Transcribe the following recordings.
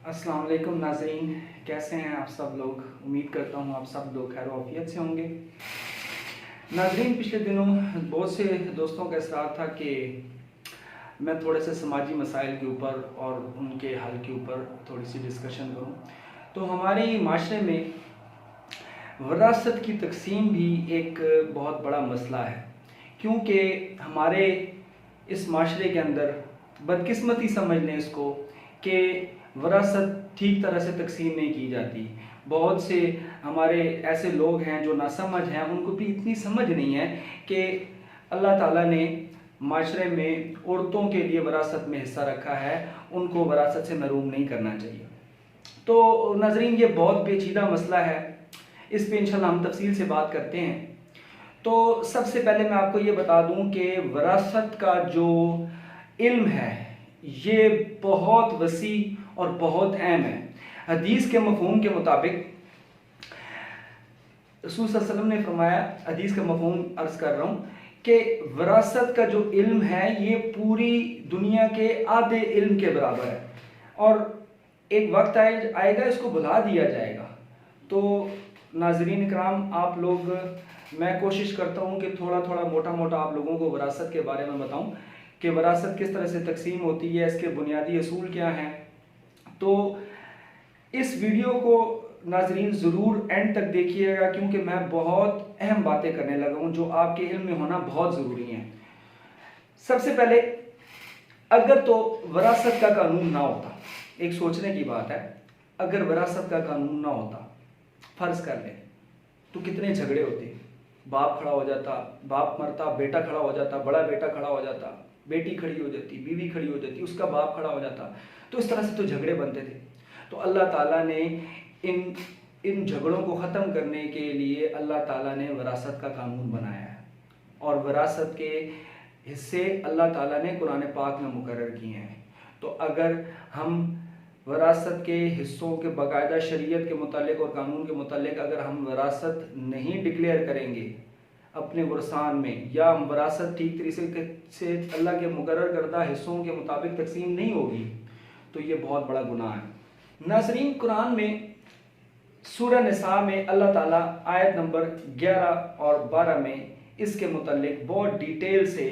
अस्सलाम वालेकुम नाज़रीन, कैसे हैं आप सब लोग। उम्मीद करता हूँ आप सब लोग खैर आफियत से होंगे। नाज़रीन, पिछले दिनों बहुत से दोस्तों का इसरार था कि मैं थोड़े से समाजी मसाइल के ऊपर और उनके हल के ऊपर थोड़ी सी डिस्कशन करूँ। तो हमारे माशरे में विरासत की तकसीम भी एक बहुत बड़ा मसला है, क्योंकि हमारे इस माशरे के अंदर बदकिस्मती समझ लें इसको कि विरासत ठीक तरह से तकसीम नहीं की जाती। बहुत से हमारे ऐसे लोग हैं जो नासमझ हैं, उनको भी इतनी समझ नहीं है कि अल्लाह ताला ने माशरे में औरतों के लिए विरासत में हिस्सा रखा है, उनको विरासत से महरूम नहीं करना चाहिए। तो नाजरीन, ये बहुत पेचीदा मसला है, इस पे इंशाल्लाह हम तफसील से बात करते हैं। तो सबसे पहले मैं आपको ये बता दूं कि विरासत का जो इल्म है ये बहुत वसी और बहुत अहम है। हदीस के मफहूम के मुताबिक रसूल सल्लल्लाहु अलैहि वसल्लम ने फरमाया, हदीस का मफहूम अर्ज कर रहा हूँ कि विरासत का जो इल्म है ये पूरी दुनिया के आधे इल्म के बराबर है, और एक वक्त आएगा इसको भुला दिया जाएगा। तो नाजरीन इकराम, आप लोग, मैं कोशिश करता हूँ कि थोड़ा थोड़ा मोटा मोटा आप लोगों को विरासत के बारे में बताऊँ कि विरासत किस तरह से तकसीम होती है, इसके बुनियादी असूल क्या हैं। तो इस वीडियो को नाजरीन ज़रूर एंड तक देखिएगा, क्योंकि मैं बहुत अहम बातें करने लगा हूँ जो आपके इल्म में होना बहुत ज़रूरी है। सबसे पहले, अगर तो विरासत का कानून ना होता, एक सोचने की बात है, अगर विरासत का कानून ना होता, फर्ज कर ले, तो कितने झगड़े होते। बाप खड़ा हो जाता, बाप मरता, बेटा खड़ा हो जाता, बड़ा बेटा खड़ा हो जाता, बेटी खड़ी हो जाती, बीवी खड़ी हो जाती, उसका बाप खड़ा हो जाता। तो इस तरह से तो झगड़े बनते थे। तो अल्लाह ताला ने इन इन झगड़ों को ख़त्म करने के लिए अल्लाह ताला ने विरासत का कानून बनाया है, और विरासत के हिस्से अल्लाह ताला ने कुरान पाक में मुकर्रर किए हैं। तो अगर हम विरासत के हिस्सों के बाकायदा शरीयत के मुतालिक और कानून के मुतालिक अगर हम विरासत नहीं डिक्लेयर करेंगे अपने वरसान में, या हम विरासत ठीक तरीके से अल्लाह के मुकर्रर करदा हिस्सों के मुताबिक तकसीम नहीं होगी, तो ये बहुत बड़ा गुनाह है। नाज़रीन, कुरान में सूरह निसा में अल्लाह ताला आयत नंबर 11 और 12 में इसके मुतालिक बहुत डिटेल से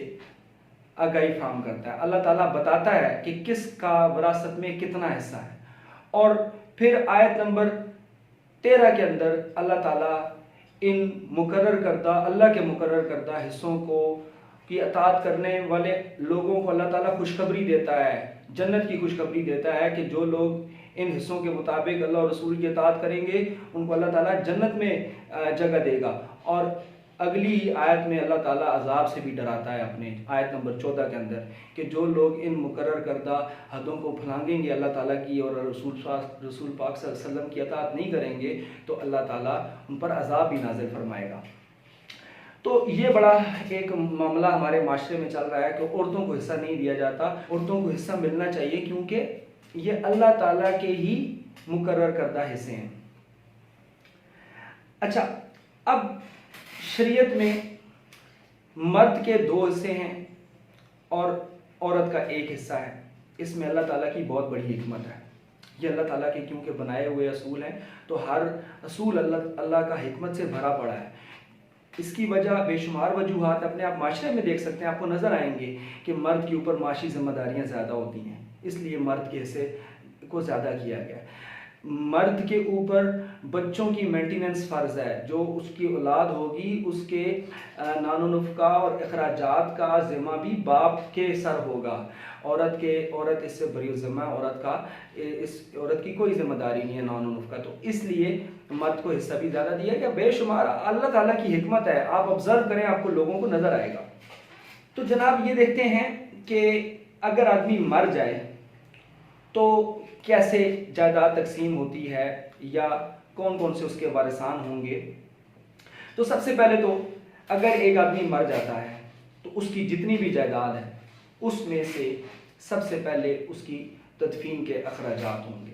आगाही फराहम करता है। अल्लाह ताला बताता है कि किसका विरासत में कितना हिस्सा है, और फिर आयत नंबर 13 के अंदर अल्लाह ताला इन अल्लाह के मुकर्रर करदा हिस्सों को की अतात करने वाले लोगों को अल्लाह ताला खुशखबरी देता है, जन्नत की खुशखबरी देता है कि जो लोग इन हिस्सों के मुताबिक अल्लाह और रसूल की अतात करेंगे उनको अल्लाह ताला जन्नत में जगह देगा। और अगली ही आयत में अल्लाह ताला अजाब से भी डराता है अपने आयत नंबर 14 के अंदर, कि जो लोग इन मुकर्रर करदा हदों को फलांगेंगे अल्लाह ताला की और रसूल पाक सल्लल्लाहु अलैहि वसल्लम की अतात नहीं करेंगे, तो अल्लाह ताला उन पर अजाब भी नाज़िल फरमाएगा। तो ये बड़ा एक मामला हमारे माशरे में चल रहा है कि औरतों को हिस्सा नहीं दिया जाता। औरतों को हिस्सा मिलना चाहिए, क्योंकि ये अल्लाह ताला के ही मुकर्रर करदा हिस्से हैं। अच्छा, अब शरीयत में मर्द के 2 हिस्से हैं और औरत का 1 हिस्सा है। इसमें अल्लाह ताला की बहुत बड़ी हिकमत है। ये अल्लाह ताला के क्योंकि बनाए हुए असूल हैं, तो हर असूल अल्लाह का हिकमत से भरा पड़ा है। इसकी वजह बेशुमार वजूहात अपने आप माशरे में देख सकते हैं, आपको नज़र आएंगे कि मर्द के ऊपर माशी जिम्मेदारियाँ ज़्यादा होती हैं, इसलिए मर्द के हिस्से को ज़्यादा किया गया। मर्द के ऊपर बच्चों की मेंटेनेंस फ़र्ज़ है, जो उसकी औलाद होगी उसके नानो नफ़का और अखराजात का ज़िम्मा भी बाप के सर होगा। औरत इससे बरी ज़िम्मा, औरत की कोई ज़िम्मेदारी नहीं है नानो नफ़का। तो इसलिए मर्द को हिस्सा भी ज़्यादा दिया गया। बेशुमार अल्लाह ताला की हिकमत है, आप ऑब्ज़र्व करें, आपको लोगों को नज़र आएगा। तो जनाब, ये देखते हैं कि अगर आदमी मर जाए तो कैसे जायदाद तकसीम होती है, या कौन कौन से उसके वारिसान होंगे। तो सबसे पहले तो अगर एक आदमी मर जाता है तो उसकी जितनी भी जायदाद है उसमें से सबसे पहले उसकी तदफीन के अखराजात होंगे,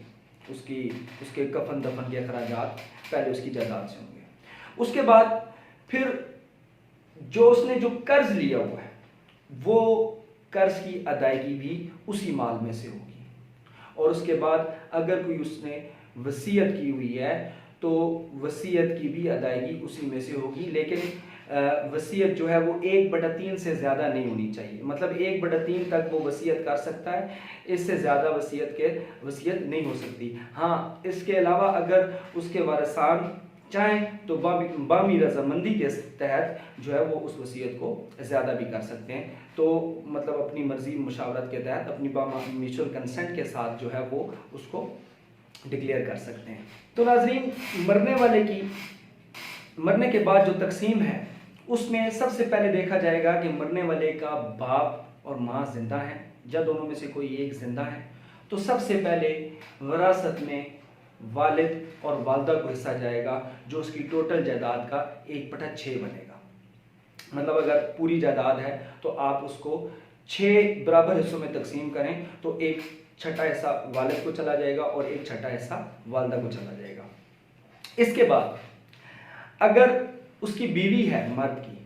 उसके कफन दफन के अखराजात पहले उसकी जायदाद से होंगे। उसके बाद फिर जो उसने जो कर्ज लिया हुआ है वो कर्ज की अदायगी भी उसी माल में से होगी। और उसके बाद अगर कोई उसने वसीयत की हुई है तो वसीयत की भी अदायगी उसी में से होगी, लेकिन वसीयत जो है वो 1/3 से ज़्यादा नहीं होनी चाहिए। मतलब 1/3 तक वो वसीयत कर सकता है, इससे ज़्यादा वसीयत नहीं हो सकती। हाँ, इसके अलावा अगर उसके वारिसान चाहें तो बामी रजामंदी के तहत जो है वो उस वसीयत को ज़्यादा भी कर सकते हैं। तो मतलब अपनी मर्जी मुशावरत के तहत, अपनी म्यूचुअल कंसेंट के साथ जो है वो उसको डिक्लेयर कर सकते हैं। तो नाज़रीन, मरने के बाद जो तकसीम है उसमें सबसे पहले देखा जाएगा कि मरने वाले का बाप और माँ जिंदा हैं या दोनों में से कोई एक जिंदा है। तो सबसे पहले विरासत में वालिद और वालदा को हिस्सा जाएगा, जो उसकी टोटल जायदाद का 1/6 बनेगा। मतलब अगर पूरी जायदाद है तो आप उसको 6 बराबर हिस्सों में तकसीम करें तो 1/6 हिस्सा वालिद को चला जाएगा और 1/6 हिस्सा वालदा को चला जाएगा। इसके बाद अगर उसकी बीवी है मर्द की,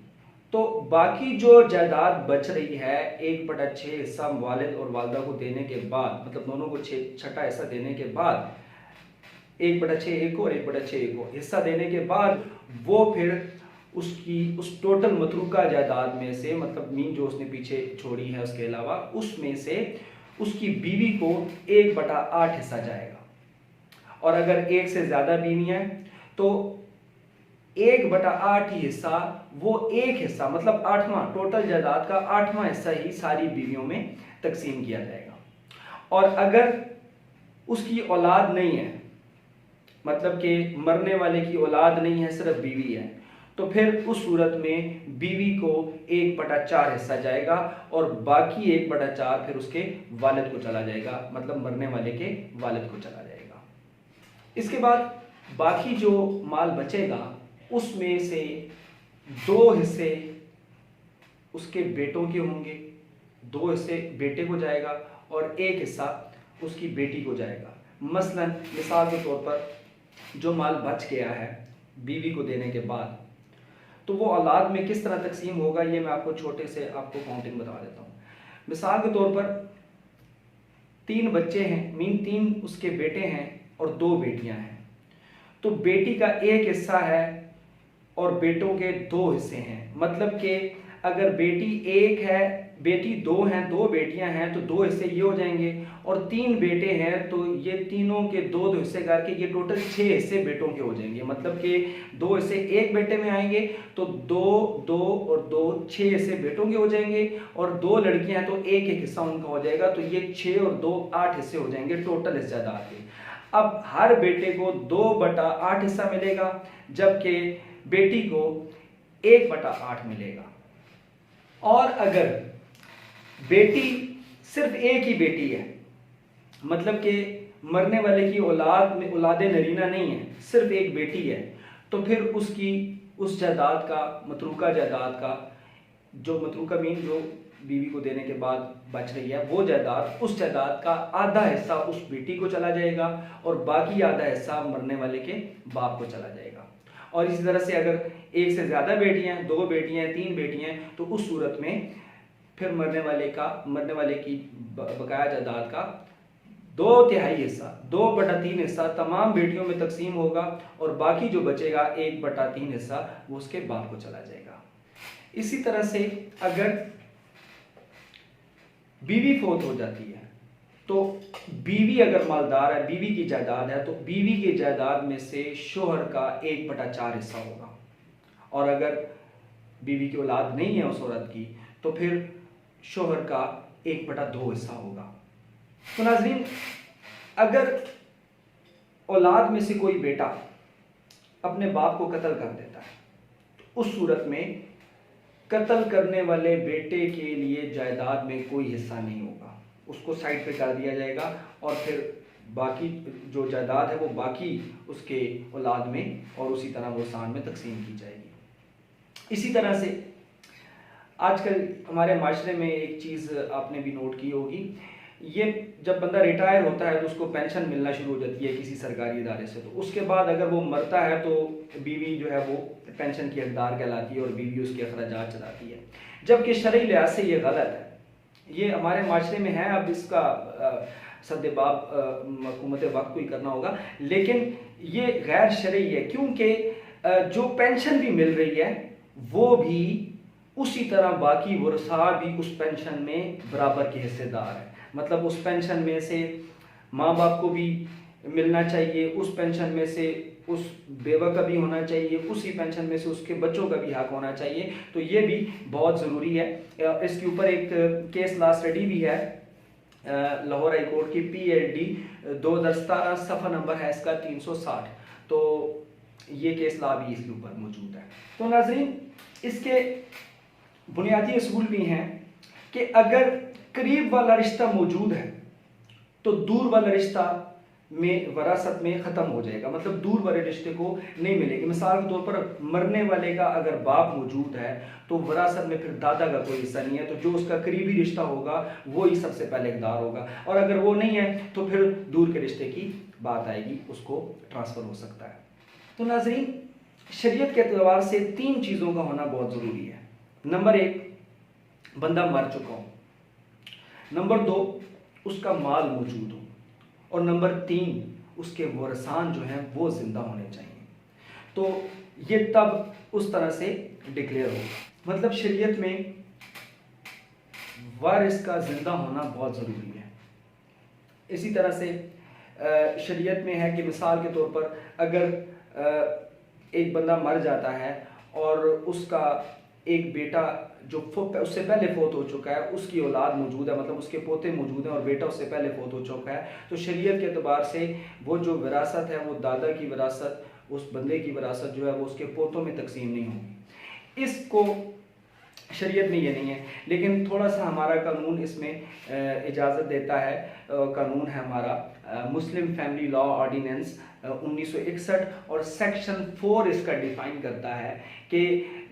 तो बाकी जो जायदाद बच रही है 1/6 हिस्सा वालिद और वालदा को देने के बाद, मतलब दोनों को 6/6 हिस्सा देने के बाद 1/6 एक को और 1/6 एक को हिस्सा देने के बाद वो फिर उसकी उस टोटल मतरूका जायदाद में से, मतलब मीन जो उसने पीछे छोड़ी है उसके अलावा, उसमें से उसकी बीवी को 1/8 हिस्सा जाएगा। और अगर एक से ज़्यादा बीवियाँ हैं तो 1/8 ही हिस्सा, वो एक हिस्सा मतलब 8वां, टोटल जायदाद का 8वां हिस्सा ही सारी बीवियों में तकसीम किया जाएगा। और अगर उसकी औलाद नहीं है, मतलब कि मरने वाले की औलाद नहीं है, सिर्फ बीवी है, तो फिर उस सूरत में बीवी को 1/4 हिस्सा जाएगा और बाकी 1/4 फिर उसके वालिद को चला जाएगा, मतलब मरने वाले के वालिद को चला जाएगा। इसके बाद बाकी जो माल बचेगा उसमें से 2 हिस्से उसके बेटों के होंगे, 2 हिस्से बेटे को जाएगा और 1 हिस्सा उसकी बेटी को जाएगा। मसलन मिसाल के तौर पर जो माल बच गया है बीवी को देने के बाद, तो वो औलाद में किस तरह तकसीम होगा ये मैं आपको छोटे से आपको काउंटिंग बता देता हूँ। मिसाल के तौर पर 3 बच्चे हैं, मीन 3 उसके बेटे हैं और 2 बेटियां हैं। तो बेटी का 1 हिस्सा है और बेटों के 2 हिस्से हैं। मतलब कि अगर बेटी 1 है, बेटी 2 हैं, 2 बेटियां हैं, तो 2 हिस्से ये हो जाएंगे, और 3 बेटे हैं तो ये तीनों के 2 हिस्से करके ये टोटल 6 हिस्से बेटों के हो जाएंगे। मतलब कि 2 हिस्से एक बेटे में आएंगे तो 2 2 और 2 6 हिस्से बेटों के हो जाएंगे, और 2 लड़कियां हैं तो 1 1 हिस्सा उनका हो जाएगा। तो ये 6 और 2 8 हिस्से हो जाएंगे टोटल इस जायदाद के। अब हर बेटे को 2/8 हिस्सा मिलेगा, जबकि बेटी को 1/8 मिलेगा। और अगर बेटी सिर्फ एक ही बेटी है, मतलब कि मरने वाले की औलाद में औलादे नरीना नहीं है, सिर्फ एक बेटी है, तो फिर उसकी उस जायदाद का, मतरूका जायदाद का, जो मतरूका मीन जो बीवी को देने के बाद बच रही है, वो जायदाद, उस जायदाद का आधा हिस्सा उस बेटी को चला जाएगा और बाकी आधा हिस्सा मरने वाले के बाप को चला जाएगा। और इसी तरह से अगर एक से ज़्यादा बेटियां, 2 बेटियां, 3 बेटियां, तो उस सूरत में फिर मरने वाले की बकाया जायदाद का 2/3 हिस्सा, 2/3 हिस्सा तमाम बेटियों में तकसीम होगा और बाकी जो बचेगा 1/3 हिस्सा वो उसके बाप को चला जाएगा। इसी तरह से अगर बीवी फौत हो जाती है तो बीवी अगर मालदार है, बीवी की जायदाद है, तो बीवी की जायदाद में से शोहर का 1/4 हिस्सा होगा। और अगर बीवी की औलाद नहीं है उस औरत की, तो फिर शोहर का 1/2 हिस्सा होगा। तो नाज़रीन, अगर औलाद में से कोई बेटा अपने बाप को कत्ल कर देता है, तो उस सूरत में कत्ल करने वाले बेटे के लिए जायदाद में कोई हिस्सा नहीं होगा, उसको साइड पे कर दिया जाएगा और फिर बाकी जो जायदाद है वो बाकी उसके औलाद में और उसी तरह वो सान में तकसीम की जाएगी। इसी तरह से आजकल हमारे माशरे में एक चीज़ आपने भी नोट की होगी, ये जब बंदा रिटायर होता है तो उसको पेंशन मिलना शुरू हो जाती है किसी सरकारी इदारे से, तो उसके बाद अगर वो मरता है तो बीवी जो है वो पेंशन की हकदार कहलाती है और बीवी उसके अखराजात चलाती है, जबकि शरई लिहाज से ये गलत है। ये हमारे माशरे में है, अब इसका सद्देबाब हुकूमत वक्त को ही करना होगा, लेकिन ये गैर शरई है, क्योंकि जो पेंशन भी मिल रही है वो भी उसी तरह बाकी वर्सा भी उस पेंशन में बराबर के हिस्सेदार है। मतलब उस पेंशन में से माँ बाप को भी मिलना चाहिए, उस पेंशन में से उस बेवा का भी होना चाहिए, उसी पेंशन में से उसके बच्चों का भी हक होना चाहिए। तो ये भी बहुत ज़रूरी है। इसके ऊपर एक केस लॉ स्टडी भी है लाहौर हाई कोर्ट की PLD 2017, सफ़ा नंबर है इसका 360। तो ये केस लॉ भी इसके ऊपर मौजूद है। तो नाज़रीन, इसके बुनियादी असूल भी हैं कि अगर करीब वाला रिश्ता मौजूद है तो दूर वाला रिश्ता में वरासत में ख़त्म हो जाएगा, मतलब दूर वाले रिश्ते को नहीं मिलेगी। मिसाल के तौर पर मरने वाले का अगर बाप मौजूद है तो वरासत में फिर दादा का कोई हिस्सा नहीं है, तो जो उसका करीबी रिश्ता होगा वो ही सबसे पहले हकदार होगा, और अगर वो नहीं है तो फिर दूर के रिश्ते की बात आएगी, उसको ट्रांसफ़र हो सकता है। तो नाज़रीन, शरीयत के एतबार से 3 चीज़ों का होना बहुत ज़रूरी है। नंबर 1, बंदा मर चुका हो। नंबर 2, उसका माल मौजूद हो। और नंबर 3, उसके वारसान जो हैं वो ज़िंदा होने चाहिए। तो ये तब उस तरह से डिक्लेयर होगा। मतलब शरीयत में वारिस का ज़िंदा होना बहुत ज़रूरी है। इसी तरह से शरीयत में है कि मिसाल के तौर पर अगर एक बंदा मर जाता है और उसका एक बेटा जो उससे पहले फोत हो चुका है, उसकी औलाद मौजूद है, मतलब उसके पोते मौजूद हैं और बेटा उससे पहले फोत हो चुका है, तो शरीयत के अतबार से वो जो विरासत है, वो दादा की विरासत, उस बंदे की विरासत जो है वो उसके पोतों में तकसीम नहीं होगी। इसको शरीयत में ये नहीं है, लेकिन थोड़ा सा हमारा कानून इसमें इजाज़त देता है। कानून है हमारा मुस्लिम फैमिली लॉ ऑर्डिनेंस 1961, और सेक्शन 4 इसका डिफ़ाइन करता है कि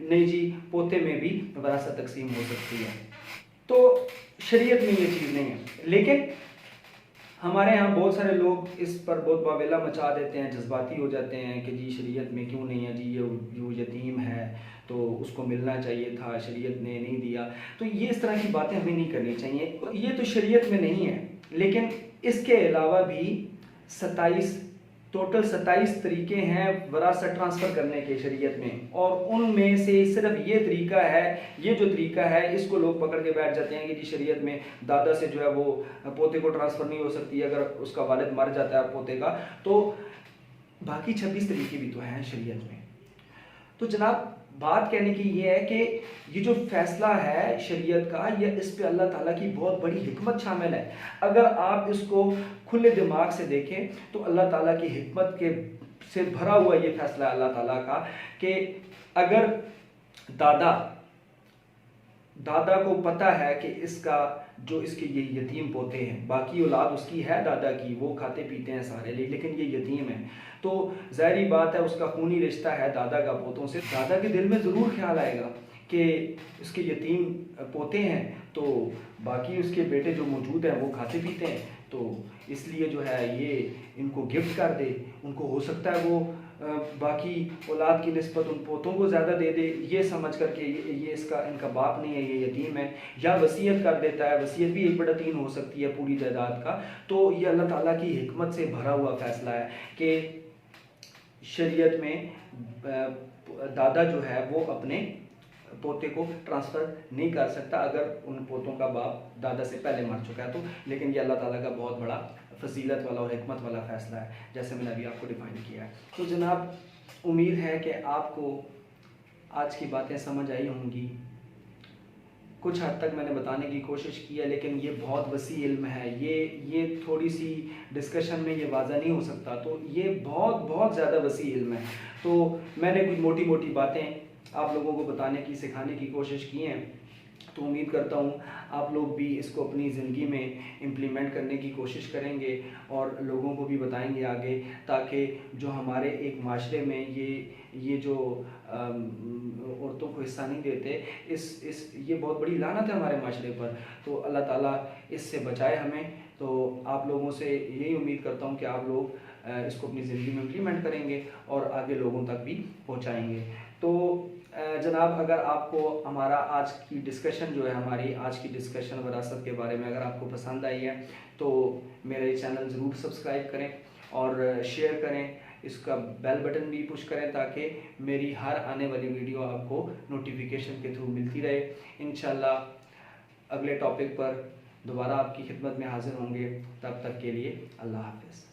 नहीं जी, पोते में भी वरासत तकसीम हो सकती है। तो शरीयत में ये चीज़ नहीं है, लेकिन हमारे यहाँ बहुत सारे लोग इस पर बहुत वावेला मचा देते हैं, जज्बाती हो जाते हैं कि जी शरीयत में क्यों नहीं है जी, ये यतीम है तो उसको मिलना चाहिए था, शरीयत ने नहीं दिया। तो ये इस तरह की बातें हमें नहीं करनी चाहिए। ये तो शरीयत में नहीं है, लेकिन इसके अलावा भी 27 तरीके हैं वरासत ट्रांसफ़र करने के शरीयत में, और उनमें से सिर्फ ये तरीका है, ये जो तरीका है इसको लोग पकड़ के बैठ जाते हैं कि जी शरीयत में दादा से जो है वो पोते को ट्रांसफ़र नहीं हो सकती अगर उसका वालिद मर जाता है पोते का। तो बाकी 26 तरीके भी तो हैं शरीयत में। तो जनाब, बात कहने की ये है कि ये जो फैसला है शरीयत का, ये इस पे अल्लाह ताला की बहुत बड़ी हिकमत शामिल है। अगर आप इसको खुले दिमाग से देखें तो अल्लाह ताला की हिकमत के से भरा हुआ ये फैसला है अल्लाह ताला का कि अगर दादा को पता है कि इसका जो इसके ये यतीम पोते हैं, बाकी औलाद उसकी है दादा की, वो खाते पीते हैं सारे, लेकिन ये यतीम है, तो ज़ाहिरी बात है उसका खूनी रिश्ता है दादा का पोतों से। दादा के दिल में ज़रूर ख्याल आएगा कि इसके यतीम पोते हैं, तो बाकी उसके बेटे जो मौजूद हैं वो खाते पीते हैं, तो इसलिए जो है ये इनको गिफ्ट कर दे। उनको हो सकता है वो बाकी औलाद की निस्बत उन पोतों को ज़्यादा दे दे, ये समझ कर के ये इनका बाप नहीं है, ये यतीम है, या वसीयत कर देता है। वसीयत भी 1/3 हो सकती है पूरी जायदाद का। तो ये अल्लाह ताला की हिकमत से भरा हुआ फ़ैसला है कि शरीयत में दादा जो है वो अपने पोते को ट्रांसफ़र नहीं कर सकता अगर उन पोतों का बाप दादा से पहले मर चुका है। तो लेकिन ये अल्लाह ताला का बहुत बड़ा फजीलत वाला और हिकमत वाला फ़ैसला है, जैसे मैंने अभी आपको डिफ़ाइन किया है। तो जनाब, उम्मीद है कि आपको आज की बातें समझ आई होंगी। कुछ हद तक मैंने बताने की कोशिश की है, लेकिन ये बहुत वसी इल्म है, ये थोड़ी सी डिस्कशन में ये वाज़ा नहीं हो सकता। तो ये बहुत ज़्यादा वसी इल्म है। तो मैंने कुछ मोटी मोटी बातें आप लोगों को बताने की, सिखाने की कोशिश की हैं। तो उम्मीद करता हूँ आप लोग भी इसको अपनी ज़िंदगी में इम्प्लीमेंट करने की कोशिश करेंगे और लोगों को भी बताएंगे आगे, ताकि जो हमारे एक माशरे में ये जो औरतों को हिस्सा नहीं देते, ये बहुत बड़ी लानत है हमारे माशरे पर। तो अल्लाह ताला इससे बचाए हमें। तो आप लोगों से यही उम्मीद करता हूँ कि आप लोग इसको अपनी ज़िंदगी में इम्प्लीमेंट करेंगे और आगे लोगों तक भी पहुँचाएँगे। तो जनाब, अगर आपको हमारा आज की डिस्कशन जो है, हमारी आज की डिस्कशन विरासत के बारे में अगर आपको पसंद आई है तो मेरे चैनल ज़रूर सब्सक्राइब करें और शेयर करें, इसका बेल बटन भी पुश करें ताकि मेरी हर आने वाली वीडियो आपको नोटिफिकेशन के थ्रू मिलती रहे। इंशाल्लाह अगले टॉपिक पर दोबारा आपकी खिदमत में हाजिर होंगे। तब तक के लिए अल्लाह हाफ़िज़।